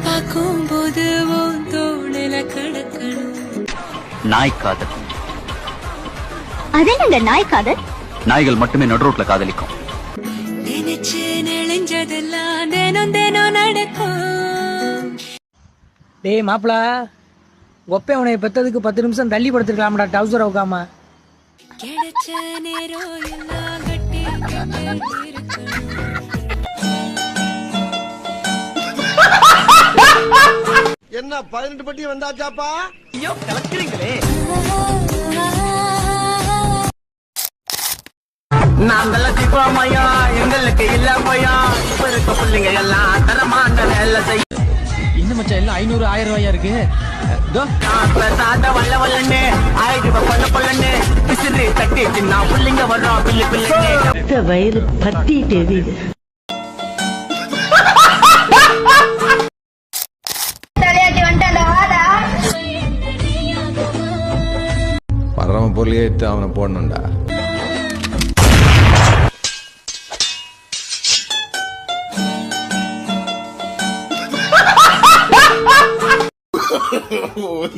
பார்க்கும்போது தோணல கடக்கணும். நாய் காதல். அது என்னங்க நாய் காதல்? நாய்கள் மட்டுமே நடு ரோட்ல காதலிக்கும். நினைச்சு நெளிஞ்சதெல்லாம் தினம் தினம் நடக்கும். டேய் மாப்பிள, ஒப்பே உனைய பெத்ததுக்கு 10 நிமிஷம் தள்ளி படுத்துக்கலாம்டா டவுசர் உக்காம. கிடைச்ச நேரம் எல்லாம் கட்டி என்ன 18 பட்டி வந்தாச்சாப்பா? ஐயோ கலக்குறீங்களே. நாங்கெல்லாம் தீபாமையா, எங்களுக்கு இல்ல பையா. இப்ப இருக்க பிள்ளைங்க எல்லாம் தரமான வேலை செய்ய. இந்த மச்சான் எல்லாம் 500 1000 ரூபாயா இருக்கு. சாத வல்ல வல்லன்னு 1000 ரூபாய் கொள்ள கொள்ளன்னு விசிறி தட்டிட்டு நான் பிள்ளைங்க வர்றோம். பிள்ளை பிள்ளைங்க வயிறு பத்திட்டு வீடு. பரம பொருளியேத்து அவனை போடணும்டா.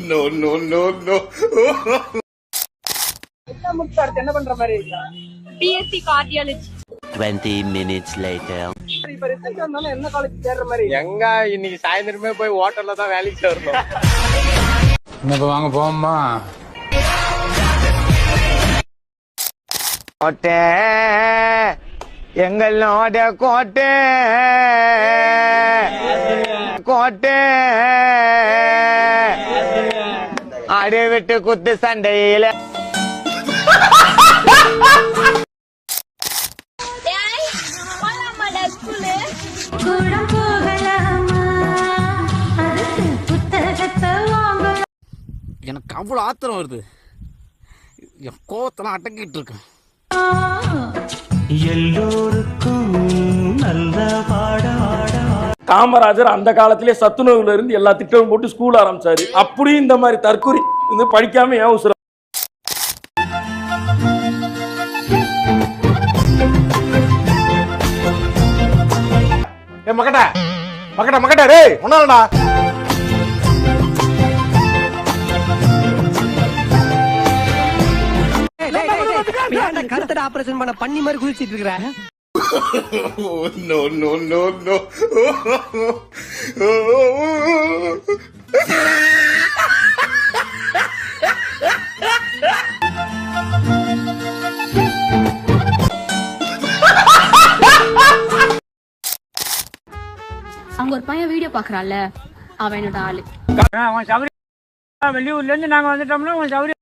No, no, no, no. என்ன பண்ற மாதிரி? BSc cardiology. 20 minutes later. இப்ப ரிசல்ட் வந்தாலும் என்ன காலேஜ் சேர்ற மாதிரி? எங்க இன்னைக்கு சாயந்தரமே போய் ஹோட்டல்ல தான் வேலைக்கு சேரணும். இன்னப்ப வாங்க போம்மா. கோட்டை எங்களோட கோட்டை கோட்டை அடி விட்டு குத்து சண்டையில எனக்கு அவ்வளவு ஆத்திரம் வருது. என் கோவத்தெல்லாம் அடக்கிட்டு இருக்கேன். எல்லோருக்கும் நல்ல பாடாடா. காமராஜர் அந்த காலத்திலே சத்துணவுல இருந்து எல்லா திட்டமும் போட்டு ஸ்கூல் ஆரம்பிச்சாரு. அப்படியும் இந்த மாதிரி தற்கொலை வந்து படிக்காம ஏன் உசுர மக்கட்ட மக்கட்ட மக்கட்ட ரே ஒன்னாலடா. கருத்தட ஆபரேஷன் பண்ண பண்ணி மாதிரி குளிச்சிட்டு இருக்கிற. No, no, no, no. அங்க ஒரு பையன் வீடியோ பாக்குறான்ல, அவன் என்னோட ஆளு. வெளியூர்ல இருந்து நாங்க வந்துட்டோம்னா உங்க சௌரிய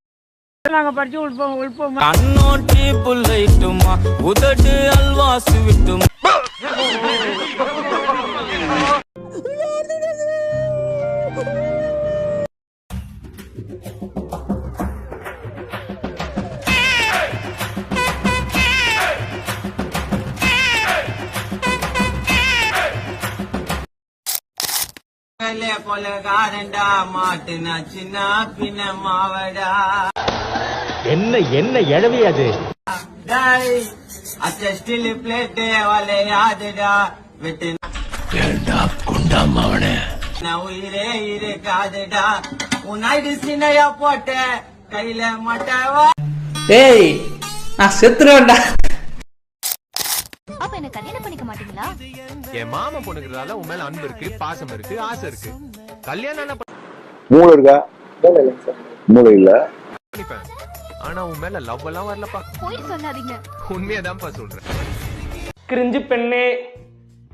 நாங்க படிச்சு உள்போம். கண்ணோட்டி புல்லைட்டுமா உதட்டு அல்வாசு விட்டும். கொலகாரண்டா மாட்டுனா சின்ன பின்ன மாவடா. என்ன என்ன எழவி அது? ஸ்டில் பிளேட் வலையாதுடா விட்டு குண்டாமாவனே உயிரே இருக்காதுடா. உன்னாடி சின்னையா போட்ட கையில மட்டவா. டேய் நான் செத்துறேன்டா. அப்ப என்ன கல்யாணம் பண்ணிக்க மாட்டீங்களா? என் மாமா பொண்ணுங்கிறதால உன் மேல அன்பு இருக்கு, பாசம் இருக்கு, ஆசை இருக்கு. கல்யாணம் மூளை இருக்கா? மூளை இல்ல. ஆனா உன் மேல லவ் எல்லாம் வரலப்பா. போய் சொல்லாதீங்க. உண்மையதான்ப்பா சொல்றேன். கிரிஞ்சு பெண்ணே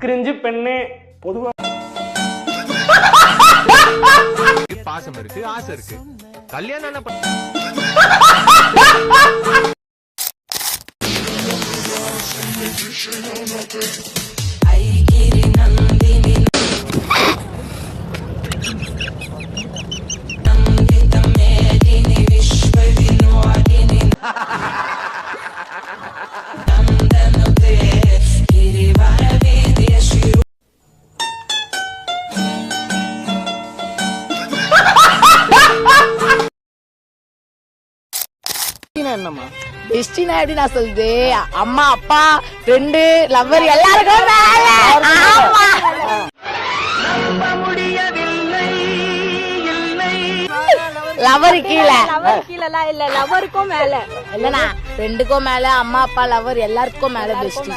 கிரிஞ்சு பெண்ணே. பொதுவா பாசம் இருக்கு, ஆசை இருக்கு. கல்யாணம் என்னம்மா டெஸ்டினா எப்படி நான் சொல்லுது? அம்மா அப்பா ஃப்ரெண்டு லவ்வர் எல்லாருக்கும் லவர் கீழே கீழலாம் இல்ல லவருக்கும் மேல இல்லனா ரெண்டுக்கும் மேல அம்மா அப்பா லவர் எல்லாருக்கும் மேல பெஸ்ட்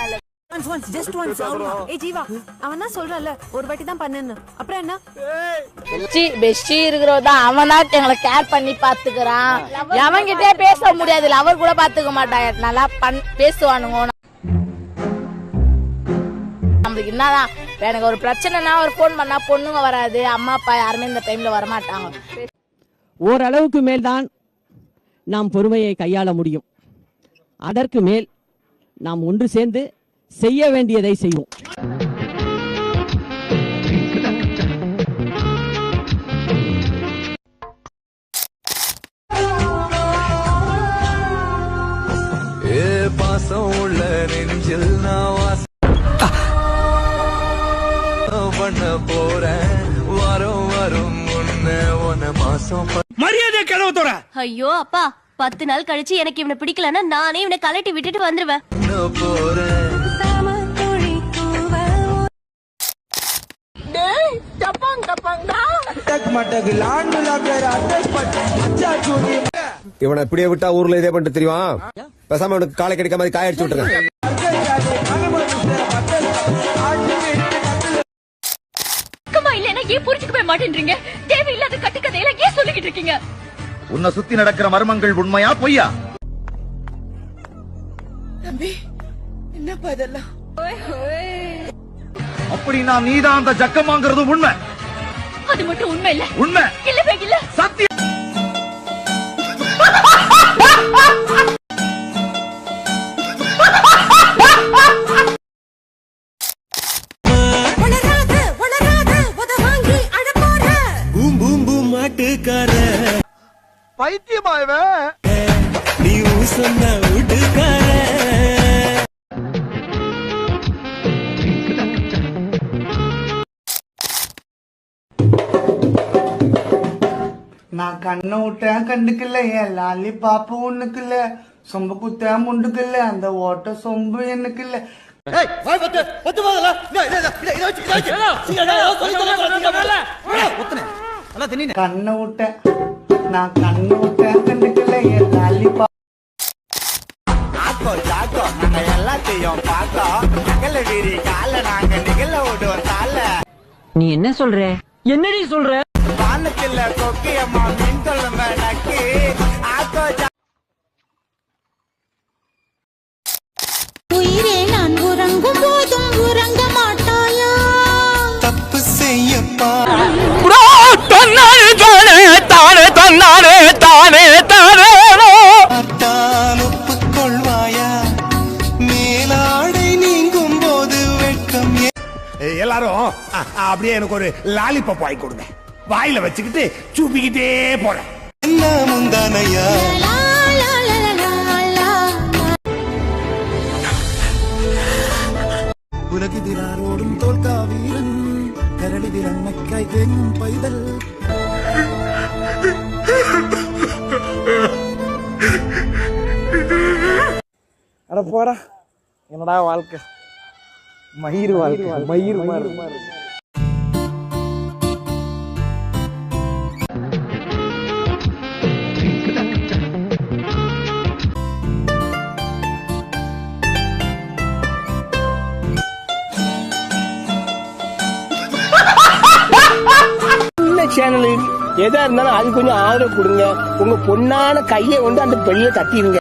ஏய் ஜீவா அவன் தான் சொல்றல ஒரு வாட்டி தான் பண்ணுன்னு அப்புறம் என்ன பெஸ்டி இருக்கிறதா அவன் தான் எங்களை கேர் பண்ணி பாத்துக்கிறான் எவன்கிட்டே பேச முடியாது லவர் கூட பாத்துக்க மாட்டாங்க நல்லா பேசுவானுங்க நம்மளுக்கு என்னதான் எனக்கு ஒரு பிரச்சனைனா ஒரு போன் பண்ணா பொண்ணுங்க வராது அம்மா அப்பா யாருமே இந்த டைம்ல வரமாட்டாங்க ஓரளவுக்கு மேல்தான் நாம் பொறுமையை கையாள முடியும். அதற்கு மேல் நாம் ஒன்று சேர்ந்து செய்ய வேண்டியதை செய்வோம். பாசம் உள்ள நெஞ்சில் நான் பண்ண போறேன் வரும் வரும் உன்ன மாசம் மரியாதை கதவுத்தோட. ஐயோ அப்பா 10 நாள் கழிச்சு எனக்கு இவனை பிடிக்கலன்னா நானே இவனை கலட்டி விட்டுட்டு வந்துருவேன். போறேன் இவனை இப்படியே விட்டா ஊர்ல இதே பண்ணிட்டு தெரியுமா? பேசாம அவனுக்கு காலை கிடைக்காம மாதிரி காய அடிச்சு விட்டுருங்க. இல்லன்னா ஏன் புரிஞ்சுக்கவே மாட்டேன்றீங்க? தேவையில்லாத கட்டுக்கதையெல்லாம் ஏன் சொல்லிக்கிட்டு இருக்கீங்க? உன்னை சுத்தி நடக்கிற மர்மங்கள் உண்மையா பொய்யா? தம்பி என்னப்பா இதெல்லாம்? அப்படின்னா நீதான் அந்த ஜக்கமாங்கிறது உண்மை. அது மட்டும் உண்மை இல்ல. உண்மை இல்லவே இல்ல. சத்தியம். பைத்தியமாயவே நீ சொன்ன வீட்டுக்கார நான் கண்ணை விட்டேன் கண்டுக்கல என் லாலி பாப்பு ஒண்ணுக்குல்ல சொம்பு குத்த முண்டுக்குல்ல அந்த ஓட்ட சொம்பு எனக்குல்ல கண்ணை விட்டேன் நான் கண்ணை விட்டேன் கண்டுக்கல என் லாலி பாப்பு நீ என்ன சொல்ற? என்னடி சொல்ற? உயிரே நான் உறங்கும் போதும் உறங்க மாட்டாயா? தப்பு செய்யப்பா தான் ஒப்புக்கொள்வாயா? மேலாடை நீங்கும் போது வெட்கம் எல்லாரும் அப்படியே எனக்கு ஒரு லாலிபப் வாங்கி கொடுங்க. வாயில வச்சுக்கிட்டு சூப்பிக்கிட்டே போறேன். என்ன முந்தானையா? உலகிதிராரோடும் தோல்கா வீரன் கரடிதிரன் மக்காய் தேங்கும் பைதல் அட போடா என்னடா வாழ்க்கை மயிர் வாழ்க்கை மயிர் மாதிரி. சேனல் எதா இருந்தாலும் அது கொஞ்சம் ஆதரவு கொடுங்க. உங்க பொண்ணான கையை கொண்டு அந்த பெல்ல தட்டிடுங்க.